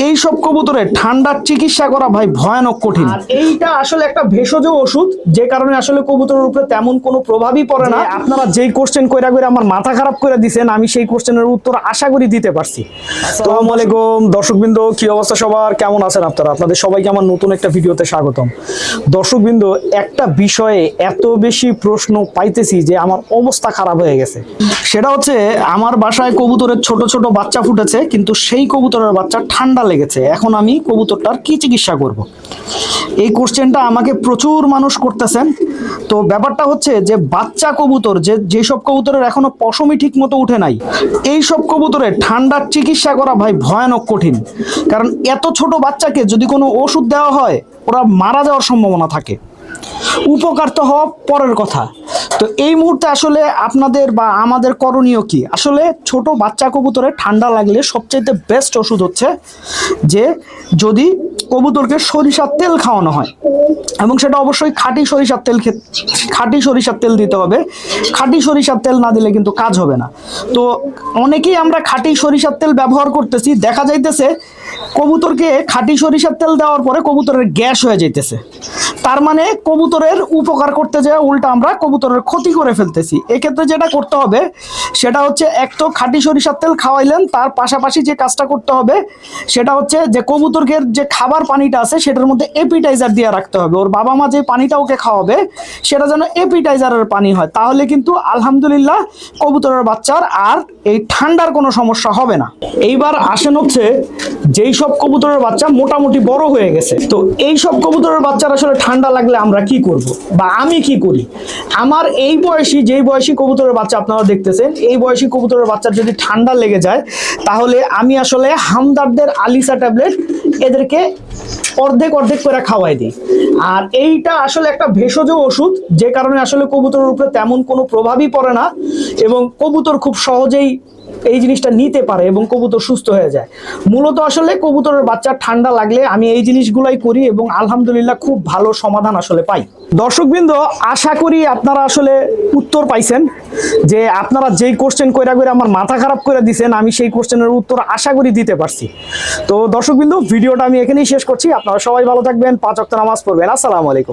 এই সব কবুতরের ঠান্ডার চিকিৎসা করা ভাই ভয়ানক কঠিন। আর এইটা আসলে একটা ভেষজ ওষুধ, যে কারণে আসলে কবুতরের উপরে তেমন কোনো প্রভাবই পড়ে না। আপনারা যেই কোশ্চেন কইরা কইরা আমার মাথা খারাপ করে দিয়েছেন, আমি সেই কোশ্চেনের উত্তর আশা করি দিতে পারছি। আসসালামু আলাইকুম দর্শকবৃন্দ, কি অবস্থা সবার, কেমন আছেন আপনারা? আপনাদের সবাইকে আমার নতুন একটা ভিডিওতে স্বাগতম। দর্শকবৃন্দ, একটা বিষয়ে এত বেশি প্রশ্ন পাইতেছি যে আমার অবস্থা খারাপ হয়ে গেছে। সেটা হচ্ছে, আমার বাসায় কবুতরের ছোট ছোট বাচ্চা ফুটেছে, কিন্তু সেই কবুতরের বাচ্চা ঠান্ডা লেগেছে। এখন আমি কবুতরটার কি চিকিৎসা করব? এই কোশ্চেনটা আমাকে প্রচুর মানুষ করতেছেন। তো ব্যাপারটা হচ্ছে যে বাচ্চা কবুতর, যেসব কবুতরের এখনো পশমই ঠিক মতো উঠে নাই, এই সব কবুতরের ঠান্ডার চিকিৎসা করা ভাই ভয়ানক কঠিন। কারণ এত ছোট বাচ্চাকে যদি কোনো ওষুধ দেওয়া হয়, ওরা মারা যাওয়ার সম্ভাবনা থাকে। উপকার তো হওয়া পরের কথা। তো এই মুহূর্তে আসলে আপনাদের বা আমাদের করণীয় কি? আসলে ছোট বাচ্চা কবুতরে ঠান্ডা লাগলে সবচাইতে বেস্ট ওষুধ হচ্ছে যে যদি কবুতরকে সরিষার তেল খাওয়ানো হয়, এবং সেটা অবশ্যই খাঁটি সরিষার তেল দিতে হবে। খাঁটি সরিষার তেল না দিলে কিন্তু কাজ হবে না। তো অনেকেই আমরা খাঁটি সরিষার তেল ব্যবহার করতেছি, দেখা যাইতেছে কবুতরকে খাঁটি সরিষার তেল দেওয়ার পরে কবুতরের গ্যাস হয়ে যাইতেছে। তার মানে কবুতরের উপকার করতে যায় উল্টা আমরা কবুতরের ক্ষতি করে ফেলতেছি। এক্ষেত্রে যেটা করতে হবে সেটা হচ্ছে, এক তো খাঁটি সরিষার তেল খাওয়াইলেন, তার পাশাপাশি যে কাজটা করতে হবে সেটা হচ্ছে যে কবুতরকে যে খাবার পানিটা আছে সেটার মধ্যে এপিটাইজার দিয়ে রাখতে হবে। ওর বাবা মা যে পানিটা ওকে খাওয়াবে সেটা যেন এপিটাইজারের পানি হয়, তাহলে কিন্তু আলহামদুলিল্লাহ কবুতরের বাচ্চার আর এই ঠান্ডার কোনো সমস্যা হবে না। এইবার আসেন হচ্ছে, যেই সব কবুতরের বাচ্চা মোটামুটি বড় হয়ে গেছে, তো এই সব কবুতরের বাচ্চার আসলে ঠান্ডা লাগলে আমরা কি করব বা আমি কি করি? আমার এই বয়সী, যেই বয়সী কবুতরের বাচ্চা আপনারা দেখতেছেন, এই বয়সী কবুতরের বাচ্চার যদি ঠান্ডা লেগে যায়, তাহলে আমি আসলে হামদার্দের আলিসা ট্যাবলেট এদেরকে অর্ধেক অর্ধেক করে খাওয়াই দিই। আর এইটা আসলে একটা ভেষজ ওষুধ, যে কারণে আসলে কবুতরের উপরে তেমন কোনো প্রভাবই পড়ে না, এবং কবুতর খুব সহজেই এই জিনিসটা নিতে পারে এবং কবুতর সুস্থ হয়ে যায়। মূলত আসলে কবুতরের বাচ্চা ঠান্ডা লাগলে আমি এই জিনিসগুলাই করি এবং আলহামদুলিল্লাহ খুব ভালো সমাধান আসলে পাই। দর্শকবৃন্দ, আশা করি আপনারা আসলে উত্তর পাইছেন, যে আপনারা যেই কোশ্চেন কইরা কইরা আমার মাথা খারাপ করে দিয়েছেন, আমি সেই কোশ্চেনের উত্তর আশা করি দিতে পারছি। তো দর্শকবৃন্দ, ভিডিওটা আমি এখানেই শেষ করছি। আপনারা সবাই ভালো থাকবেন, 5 ওয়াক্ত নামাজ পড়বেন। আসসালামু আলাইকুম।